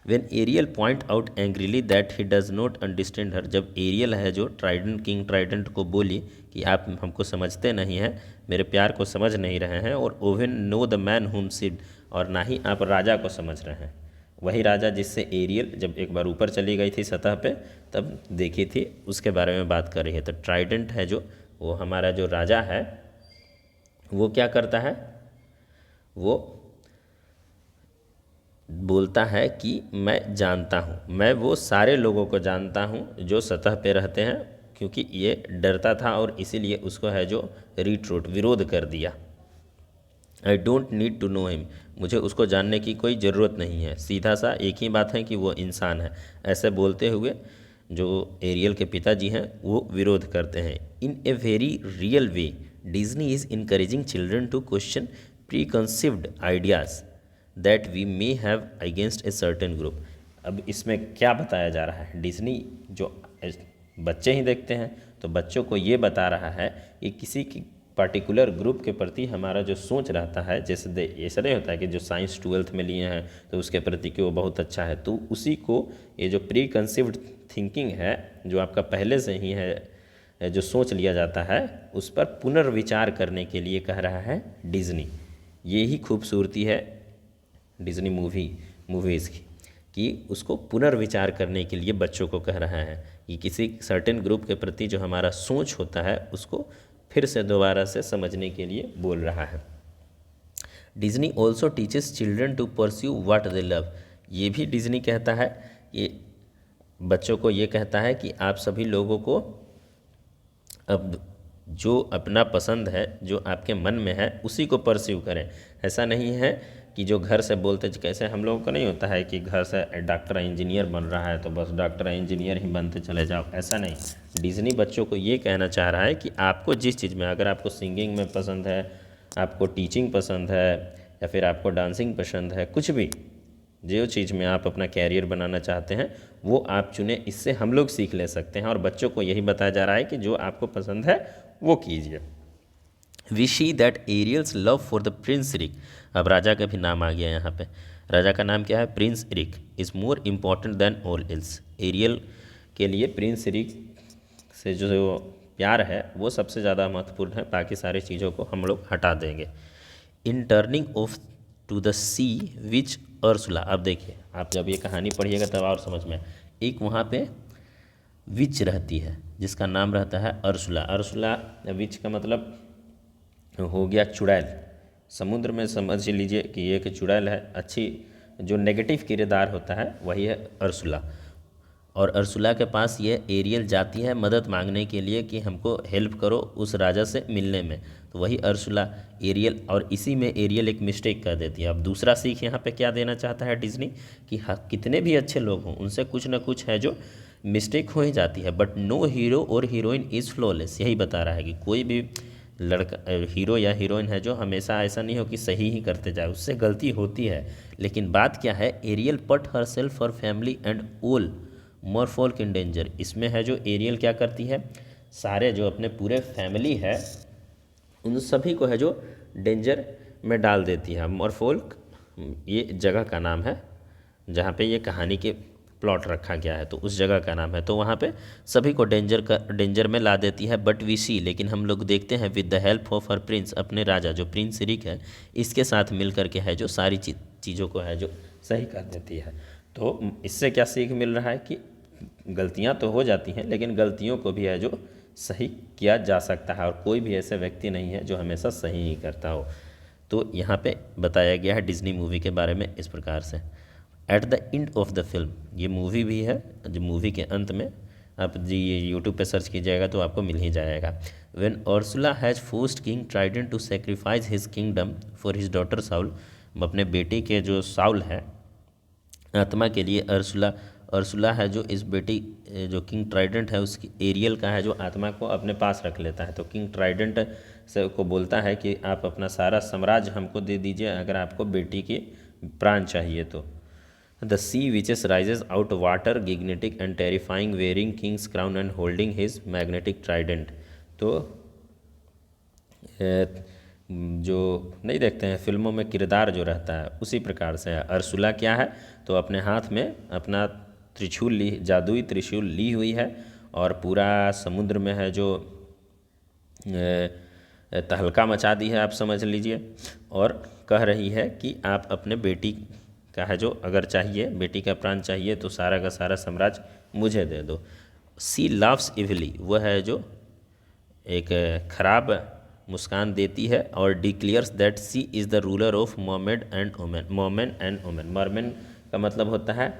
When Ariel point out angrily that he does not understand her, जब एरियल है जो ट्राइडेंट, किंग ट्राइडेंट को बोली कि आप हमको समझते नहीं हैं, मेरे प्यार को समझ नहीं रहे हैं, और ओवन नो द मैन हुम सिड, और ना ही आप राजा को समझ रहे हैं, वही राजा जिससे एरियल जब एक बार ऊपर चली गई थी सतह पे तब देखी थी, उसके बारे में बात कर रही है। तो ट्राइडेंट है जो, वो हमारा जो राजा है, वो क्या करता है? वो बोलता है कि मैं जानता हूँ, मैं वो सारे लोगों को जानता हूँ जो सतह पे रहते हैं, क्योंकि ये डरता था और इसीलिए उसको है जो रिट्रोट, विरोध कर दिया। I don't need to know him, मुझे उसको जानने की कोई ज़रूरत नहीं है, सीधा सा एक ही बात है कि वो इंसान है। ऐसे बोलते हुए जो एरियल के पिताजी हैं वो विरोध करते हैं। In a very real way Disney is encouraging children to question preconceived ideas that we may have against a certain group. अब इसमें क्या बताया जा रहा है? डिज्नी जो बच्चे ही देखते हैं, तो बच्चों को ये बता रहा है कि किसी की पार्टिकुलर ग्रुप के प्रति हमारा जो सोच रहता है, जैसे ऐसा नहीं होता है कि जो साइंस 12th में लिए हैं तो उसके प्रति कि वो बहुत अच्छा है, तो उसी को ये जो प्री कंसीव्ड थिंकिंग है, जो आपका पहले से ही है जो सोच लिया जाता है, उस पर पुनर्विचार करने के लिए कह रहा है डिज्नी। ये ही खूबसूरती है डिज्नी मूवीज़ की, कि उसको पुनर्विचार करने के लिए बच्चों को कह रहा है कि किसी सर्टेन ग्रुप के प्रति जो हमारा सोच होता है उसको फिर से दोबारा से समझने के लिए बोल रहा है। Disney also teaches children to pursue what they love, ये भी डिज्नी कहता है, ये बच्चों को ये कहता है कि आप सभी लोगों को अब जो अपना पसंद है, जो आपके मन में है, उसी को परस्यू करें। ऐसा नहीं है कि जो घर से बोलते, कैसे हम लोगों को नहीं होता है कि घर से डॉक्टर इंजीनियर बन रहा है तो बस डॉक्टर इंजीनियर ही बनते चले जाओ, ऐसा नहीं। डिज्नी बच्चों को ये कहना चाह रहा है कि आपको जिस चीज़ में, अगर आपको सिंगिंग में पसंद है, आपको टीचिंग पसंद है, या फिर आपको डांसिंग पसंद है, कुछ भी जो चीज़ में आप अपना कैरियर बनाना चाहते हैं वो आप चुने, इससे हम लोग सीख ले सकते हैं। और बच्चों को यही बताया जा रहा है कि जो आपको पसंद है वो कीजिए। We see that Ariel's love for the prince Eric, अब राजा का भी नाम आ गया यहाँ पे। राजा का नाम क्या है? Prince Eric is more important than all else, Ariel के लिए प्रिंस रिक से जो प्यार है वो सबसे ज़्यादा महत्वपूर्ण है, बाकी सारी चीज़ों को हम लोग हटा देंगे। In turning of to the sea witch Ursula, अब देखिए आप जब ये कहानी पढ़िएगा तब और समझ में, एक वहाँ पे विच रहती है जिसका नाम रहता है अर्सुला। अर्सुला विच का मतलब हो गया चुड़ैल, समुद्र में समझ लीजिए कि एक चुड़ैल है, अच्छी जो नेगेटिव किरदार होता है वही है अर्सुला। और अर्सुला के पास ये एरियल जाती है मदद मांगने के लिए कि हमको हेल्प करो उस राजा से मिलने में, तो वही अर्सुला एरियल, और इसी में एरियल एक मिस्टेक कर देती है। अब दूसरा सीख यहाँ पे क्या देना चाहता है डिज्नी कि हाँ, कितने भी अच्छे लोग हों उनसे कुछ ना कुछ है जो मिस्टेक हो ही जाती है, बट नो हीरो और हीरोइन इज़ फ्लॉलेस, यही बता रहा है कि कोई भी लड़का, हीरो या हीरोइन है जो हमेशा ऐसा नहीं हो कि सही ही करते जाए, उससे गलती होती है। लेकिन बात क्या है, Ariel put herself for family and all merfolk in danger, इसमें है जो एरियल क्या करती है, सारे जो अपने पूरे फैमिली है उन सभी को है जो डेंजर में डाल देती है। मॉरफोल्क ये जगह का नाम है जहाँ पे ये कहानी के प्लॉट रखा गया है, तो उस जगह का नाम है, तो वहाँ पे सभी को डेंजर में ला देती है। बट वी सी, लेकिन हम लोग देखते हैं with the help of her Prince, अपने राजा जो प्रिंस रिक है इसके साथ मिल करके है जो सारी चीज़ों को है जो सही कर देती है। तो इससे क्या सीख मिल रहा है कि गलतियां तो हो जाती हैं लेकिन गलतियों को भी है जो सही किया जा सकता है, और कोई भी ऐसा व्यक्ति नहीं है जो हमेशा सही ही करता हो। तो यहाँ पे बताया गया है डिज्नी मूवी के बारे में इस प्रकार से। At the end of the film, ये मूवी भी है जो मूवी के अंत में आप जी यूट्यूब पे सर्च कीजिएगा तो आपको मिल ही जाएगा। When Ursula has forced King Trident to sacrifice his kingdom for his daughter soul, अपने बेटे के जो साउल है आत्मा के लिए अर्सुला है जो इस बेटी जो किंग ट्राइडेंट है उसकी एरियल का है जो आत्मा को अपने पास रख लेता है। तो किंग ट्राइडेंट से को बोलता है कि आप अपना सारा साम्राज्य हमको दे दीजिए अगर आपको बेटी के प्राण चाहिए तो। The sea witch rises out water gigantic and terrifying wearing king's crown and holding his magnetic trident. तो जो नहीं देखते हैं फिल्मों में किरदार जो रहता है उसी प्रकार से है। अर्सुला क्या है तो अपने हाथ में अपना त्रिशूल ली, जादुई त्रिशूल ली हुई है और पूरा समुद्र में है जो तहलका मचा दी है आप समझ लीजिए, और कह रही है कि आप अपने बेटी का है जो अगर चाहिए बेटी का प्राण चाहिए तो सारा का सारा साम्राज्य मुझे दे दो। सी लव्स इवली, वह है जो एक खराब मुस्कान देती है और declares that she is the ruler of मोमेड एंड ओमेन। मोमेन एंड ओमेन, मरमेन का मतलब होता है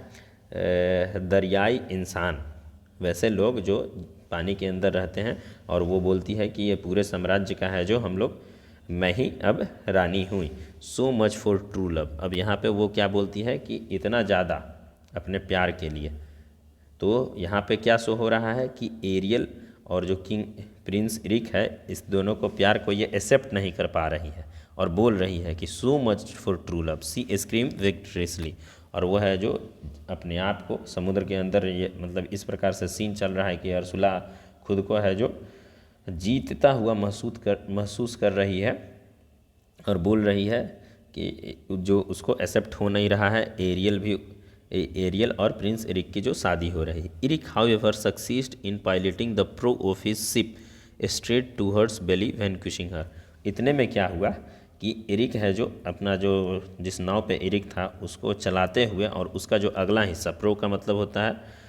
दरियाई इंसान, वैसे लोग जो पानी के अंदर रहते हैं, और वो बोलती है कि ये पूरे साम्राज्य का है जो हम लोग मैं ही अब रानी हुई। सो मच फॉर ट्रू लव, अब यहाँ पे वो क्या बोलती है कि इतना ज़्यादा अपने प्यार के लिए। तो यहाँ पे क्या शो हो रहा है कि एरियल और जो किंग प्रिंस इरिक है इस दोनों को प्यार को ये एक्सेप्ट नहीं कर पा रही है और बोल रही है कि so much for true love she screams victoriously, और वह है जो अपने आप को समुद्र के अंदर ये मतलब इस प्रकार से सीन चल रहा है कि अर्सुला खुद को है जो जीतता हुआ महसूस कर रही है और बोल रही है कि जो उसको एक्सेप्ट हो नहीं रहा है एरियल और प्रिंस इरिक की जो शादी हो रही है। Eric however succeed in piloting the prow of his ship straight towards belly vanquishing her. इतने में क्या हुआ कि इरिक है जो अपना जो जिस नाव पे इरिक था उसको चलाते हुए और उसका जो अगला हिस्सा, प्रो का मतलब होता है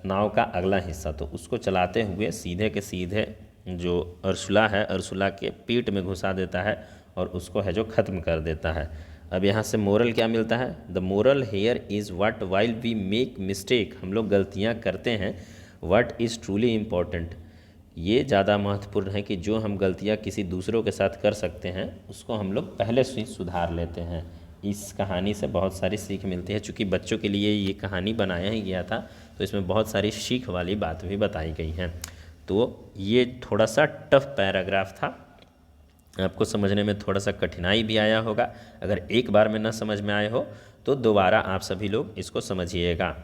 नाव का अगला हिस्सा, तो उसको चलाते हुए सीधे के सीधे जो अर्सुला है अर्सुला के पीठ में घुसा देता है और उसको है जो ख़त्म कर देता है। अब यहाँ से मोरल क्या मिलता है? The moral here is what while we make mistake, हम लोग गलतियाँ करते हैं, व्हाट इज़ ट्रूली इम्पॉर्टेंट, ये ज़्यादा महत्वपूर्ण है कि जो हम गलतियाँ किसी दूसरों के साथ कर सकते हैं उसको हम लोग पहले से सुधार लेते हैं। इस कहानी से बहुत सारी सीख मिलती है। चूँकि बच्चों के लिए ये कहानी बनाया ही गया था तो इसमें बहुत सारी सीख वाली बात भी बताई गई हैं। तो ये थोड़ा सा टफ पैराग्राफ था, आपको समझने में थोड़ा सा कठिनाई भी आया होगा। अगर एक बार में ना समझ में आए हो तो दोबारा आप सभी लोग इसको समझिएगा,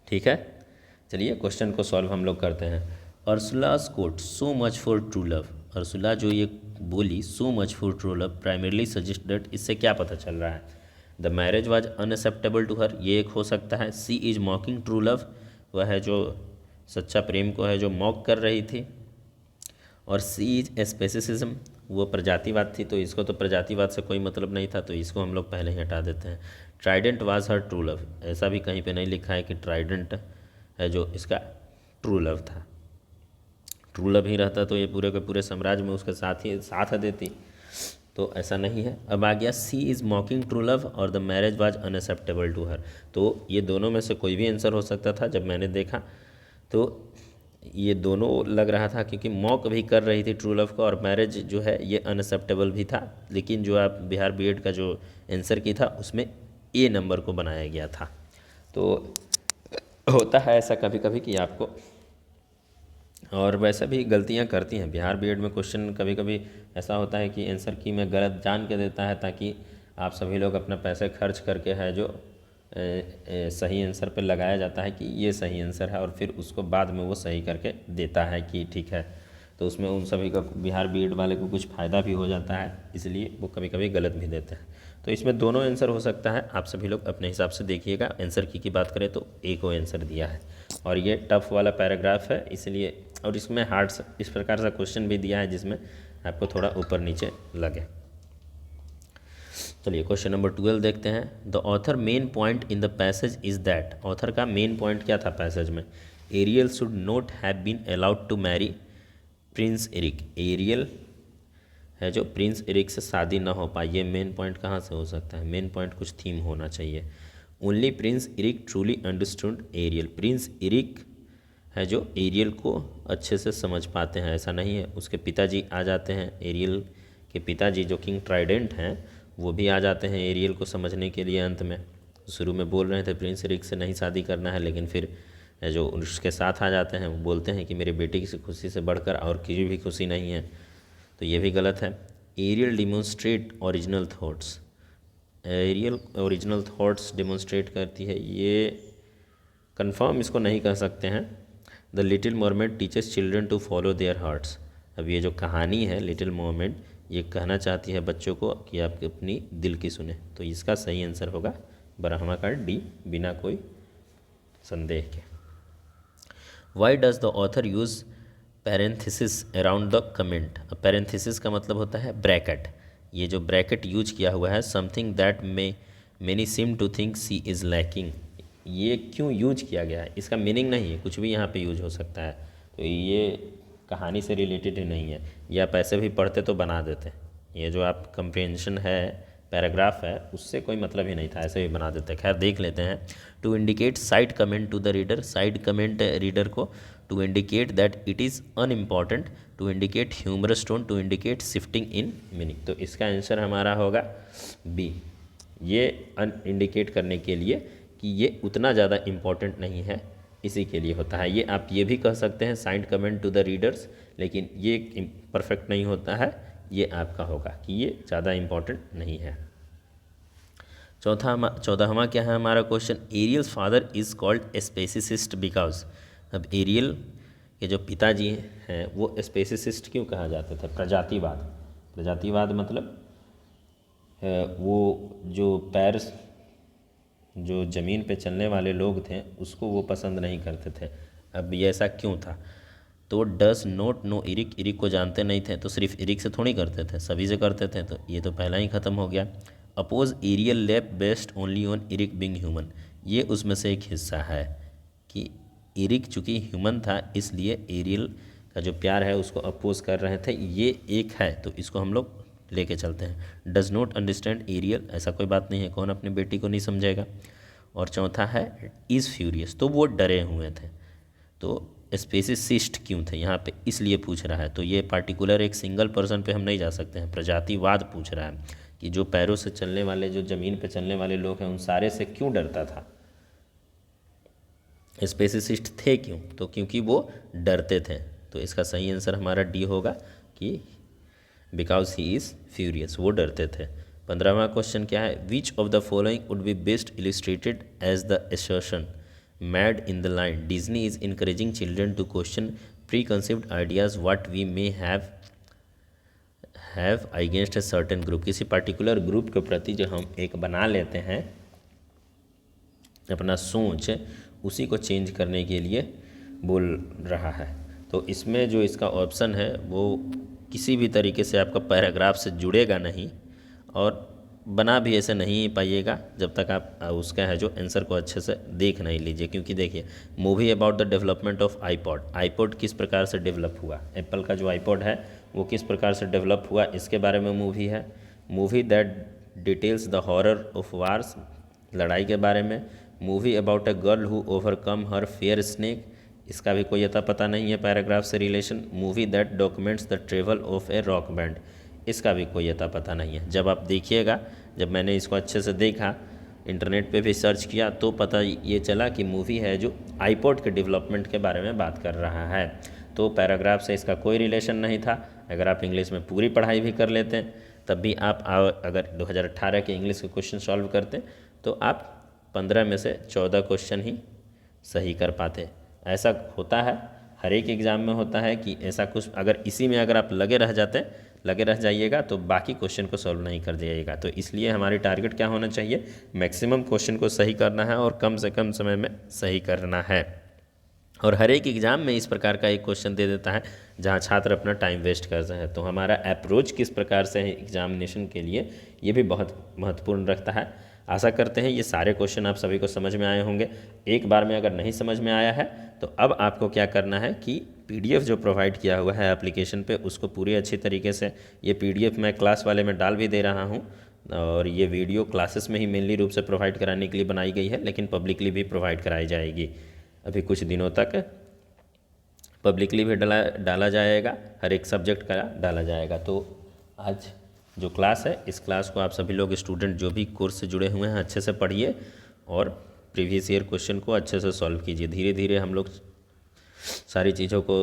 ठीक है। चलिए क्वेश्चन को सॉल्व हम लोग करते हैं। Ursula's quote so much for true love, Ursula जो ये बोली so much for true love primarily suggest that, इससे क्या पता चल रहा है? The marriage was unacceptable to her, ये एक हो सकता है। She is mocking true love, वह है जो सच्चा प्रेम को है जो मॉक कर रही थी। और सी इज स्पेसिसिज्म, वो प्रजातिवाद थी, तो इसको तो प्रजातिवाद से कोई मतलब नहीं था तो इसको हम लोग पहले ही हटा देते हैं। Trident was her true love, ऐसा भी कहीं पे नहीं लिखा है कि ट्राइडेंट है जो इसका ट्रू लव था। ट्रू लव ही रहता तो ये पूरे के पूरे साम्राज्य में उसके साथ देती, तो ऐसा नहीं है। अब आ गया she is mocking true love और the marriage was unacceptable to her, तो ये दोनों में से कोई भी आंसर हो सकता था। जब मैंने देखा तो ये दोनों लग रहा था क्योंकि मॉक भी कर रही थी ट्रू लव को और मैरिज जो है ये अनएक्सेप्टेबल भी था, लेकिन जो आप बिहार बीएड का जो आंसर की था उसमें ए नंबर को बनाया गया था। तो होता है ऐसा कभी कभी कि आपको, और वैसे भी गलतियां करती हैं बिहार बीएड में। क्वेश्चन कभी कभी ऐसा होता है कि आंसर की में गलत जान के देता है ताकि आप सभी लोग अपना पैसे खर्च करके है जो सही आंसर पे लगाया जाता है कि ये सही आंसर है और फिर उसको बाद में वो सही करके देता है कि ठीक है, तो उसमें उन सभी का बिहार बीएड वाले को कुछ फ़ायदा भी हो जाता है, इसलिए वो कभी कभी गलत भी देते हैं। तो इसमें दोनों आंसर हो सकता है, आप सभी लोग अपने हिसाब से देखिएगा। आंसर की बात करें तो ए को आंसर दिया है और ये टफ वाला पैराग्राफ है इसलिए, और इसमें हार्ड इस प्रकार का क्वेश्चन भी दिया है जिसमें आपको थोड़ा ऊपर नीचे लगे। चलिए क्वेश्चन नंबर 12 देखते हैं। The author main point in the passage is that, author का मेन पॉइंट क्या था पैसेज में? Ariel should not have been allowed to marry prince Eric, Ariel है जो प्रिंस इरिक से शादी ना हो पाई, ये मेन पॉइंट कहाँ से हो सकता है? मेन पॉइंट कुछ थीम होना चाहिए। Only prince Eric truly understood Ariel, prince Eric है जो एरियल को अच्छे से समझ पाते हैं, ऐसा नहीं है। उसके पिताजी आ जाते हैं, एरियल के पिताजी जो किंग ट्राइडेंट हैं वो भी आ जाते हैं एरियल को समझने के लिए। अंत में शुरू में बोल रहे थे प्रिंस रिक से नहीं शादी करना है, लेकिन फिर जो उसके साथ आ जाते हैं वो बोलते हैं कि मेरे बेटे की खुशी से बढ़कर और किसी भी खुशी नहीं है, तो ये भी गलत है। Ariel demonstrate original thoughts, Ariel original thoughts demonstrate करती है, ये कंफर्म इसको नहीं कह सकते हैं। The little mermaid teaches children to follow their hearts, अब ये जो कहानी है लिटिल मरमेड ये कहना चाहती है बच्चों को कि आप अपनी दिल की सुने, तो इसका सही आंसर होगा ब्रह्मा का डी, बिना कोई संदेह के। Why does the author use parenthesis around the comment, parenthesis का मतलब होता है ब्रैकेट, ये जो ब्रैकेट यूज किया हुआ है something that may many seem to think she is lacking, ये क्यों यूज किया गया है, इसका मीनिंग नहीं है, कुछ भी यहाँ पे यूज हो सकता है, तो ये कहानी से रिलेटेड ही नहीं है, या आप ऐसे भी पढ़ते तो बना देते, ये जो आप कंप्रेंशन है पैराग्राफ है उससे कोई मतलब ही नहीं था, ऐसे भी बना देते। खैर देख लेते हैं। To indicate side comment to the reader, side comment reader को, to indicate that it is unimportant, to indicate humorous tone, to indicate shifting in meaning, तो इसका आंसर हमारा होगा बी, ये इंडिकेट करने के लिए कि ये उतना ज़्यादा इम्पॉर्टेंट नहीं है, इसी के लिए होता है। ये आप ये भी कह सकते हैं side comment to the readers, लेकिन ये परफेक्ट नहीं होता है, ये आपका होगा कि ये ज़्यादा इम्पॉर्टेंट नहीं है। चौदहवां क्या है हमारा question, Ariel's father is called speciesist because, अब एरियल के जो पिताजी हैं वो स्पेसिसिस्ट क्यों कहा जाते थे, प्रजातिवाद, प्रजातिवाद मतलब वो जो पैर जो ज़मीन पे चलने वाले लोग थे उसको वो पसंद नहीं करते थे। अब ये ऐसा क्यों था, तो डस नोट नो इरिक, इरिक को जानते नहीं थे, तो सिर्फ इरिक से थोड़ी करते थे, सभी से करते थे, तो ये तो पहला ही ख़त्म हो गया। Oppose Ariel leap best only on Eric being human, ये उसमें से एक हिस्सा है कि इरिक चूँकि ह्यूमन था इसलिए एरियल का जो प्यार है उसको अपोज कर रहे थे, ये एक है, तो इसको हम लोग लेके चलते हैं। डज नॉट अंडरस्टैंड एरियल, ऐसा कोई बात नहीं है, कौन अपनी बेटी को नहीं समझेगा। और चौथा है इज़ फ्यूरियस, तो वो डरे हुए थे, तो स्पेसिसिस्ट क्यों थे यहाँ पे, इसलिए पूछ रहा है, तो ये पार्टिकुलर एक सिंगल पर्सन पे हम नहीं जा सकते हैं, प्रजातिवाद पूछ रहा है कि जो पैरों से चलने वाले, जो ज़मीन पे चलने वाले लोग हैं उन सारे से क्यों डरता था, स्पेसिसिस्ट थे क्यों, तो क्योंकि वो डरते थे, तो इसका सही आंसर हमारा डी होगा कि बिकॉज ही इज़ फ्यूरियस, वो डरते थे। 15वां क्वेश्चन क्या है, which of the following would be best illustrated as the assertion made in the line Disney is encouraging children to question preconceived ideas what we may have against a certain group, किसी particular group के प्रति जो हम एक बना लेते हैं अपना सोच, उसी को चेंज करने के लिए बोल रहा है। तो इसमें जो इसका ऑप्शन है वो किसी भी तरीके से आपका पैराग्राफ से जुड़ेगा नहीं, और बना भी ऐसे नहीं पाइएगा जब तक आप उसका है जो आंसर को अच्छे से देख नहीं लीजिए। क्योंकि देखिए, movie about the development of iPod, iPod किस प्रकार से डेवलप हुआ, एप्पल का जो आईपॉड है वो किस प्रकार से डेवलप हुआ, इसके बारे में मूवी है। Movie that details the horror of wars, लड़ाई के बारे में। Movie about a girl who overcome her fair snake, इसका भी कोई अता पता नहीं है पैराग्राफ से relation. Movie that documents the travel of a rock band, इसका भी कोई अता पता नहीं है। जब आप देखिएगा, जब मैंने इसको अच्छे से देखा, इंटरनेट पे भी सर्च किया, तो पता ये चला कि मूवी है जो आईपॉड के डेवलपमेंट के बारे में बात कर रहा है, तो पैराग्राफ से इसका कोई रिलेशन नहीं था। अगर आप इंग्लिश में पूरी पढ़ाई भी कर लेते हैं तब भी आप अगर 2018 के इंग्लिश के क्वेश्चन सॉल्व करते तो आप 15 में से 14 क्वेश्चन ही सही कर पाते। ऐसा होता है, हर एक एग्ज़ाम में होता है कि ऐसा कुछ, अगर इसी में अगर आप लगे रह जाइएगा तो बाकी क्वेश्चन को सॉल्व नहीं कर जाइएगा। तो इसलिए हमारी टारगेट क्या होना चाहिए, मैक्सिमम क्वेश्चन को सही करना है और कम से कम समय में सही करना है। और हर एक एग्ज़ाम में इस प्रकार का एक क्वेश्चन दे देता है जहाँ छात्र अपना टाइम वेस्ट करते हैं। तो हमारा अप्रोच किस प्रकार से है एग्जामिनेशन के लिए, ये भी बहुत महत्वपूर्ण रखता है। आशा करते हैं ये सारे क्वेश्चन आप सभी को समझ में आए होंगे। एक बार में अगर नहीं समझ में आया है तो अब आपको क्या करना है कि PDF जो प्रोवाइड किया हुआ है एप्लीकेशन पे, उसको पूरी अच्छी तरीके से, ये PDF मैं क्लास वाले में डाल भी दे रहा हूँ, और ये वीडियो क्लासेस में ही मेनली रूप से प्रोवाइड कराने के लिए बनाई गई है, लेकिन पब्लिकली भी प्रोवाइड कराई जाएगी अभी कुछ दिनों तक। पब्लिकली भी डाला जाएगा, हर एक सब्जेक्ट का डाला जाएगा। तो आज जो क्लास है, इस क्लास को आप सभी लोग स्टूडेंट जो भी कोर्स से जुड़े हुए हैं अच्छे से पढ़िए और प्रीवियस ईयर क्वेश्चन को अच्छे से सॉल्व कीजिए। धीरे धीरे हम लोग सारी चीज़ों को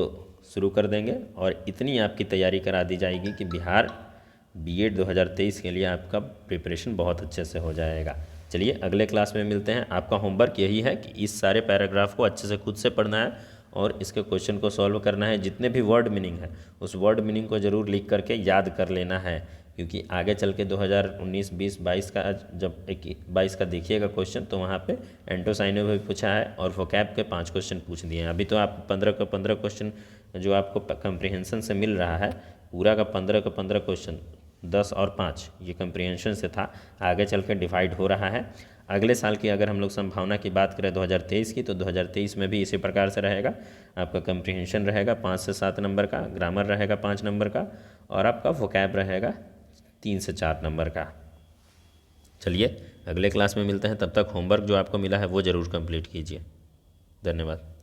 शुरू कर देंगे और इतनी आपकी तैयारी करा दी जाएगी कि बिहार बीएड 2023 के लिए आपका प्रिपरेशन बहुत अच्छे से हो जाएगा। चलिए अगले क्लास में मिलते हैं। आपका होमवर्क यही है कि इस सारे पैराग्राफ को अच्छे से खुद से पढ़ना है और इसके क्वेश्चन को सॉल्व करना है। जितने भी वर्ड मीनिंग है उस वर्ड मीनिंग को ज़रूर लिख करके याद कर लेना है, क्योंकि आगे चल के 2019, 20, 22 का जब 22 का देखिएगा क्वेश्चन तो वहाँ पे एंटोसाइनो भी पूछा है और वोकैब के 5 क्वेश्चन पूछ दिए हैं। अभी तो आप 15 का 15 क्वेश्चन जो आपको कंप्रीहेंशन से मिल रहा है, पूरा का 15 का 15 क्वेश्चन 10 और 5 ये कंप्रीहेंशन से था, आगे चल के डिवाइड हो रहा है। अगले साल की अगर हम लोग संभावना की बात करें 2023 की, तो 2023 में भी इसी प्रकार से रहेगा। आपका कंप्रीहेंशन रहेगा 5 से 7 नंबर का, ग्रामर रहेगा 5 नंबर का और आपका वोकैब रहेगा 3 से 4 नंबर का। चलिए अगले क्लास में मिलते हैं, तब तक होमवर्क जो आपको मिला है वो ज़रूर कंप्लीट कीजिए। धन्यवाद।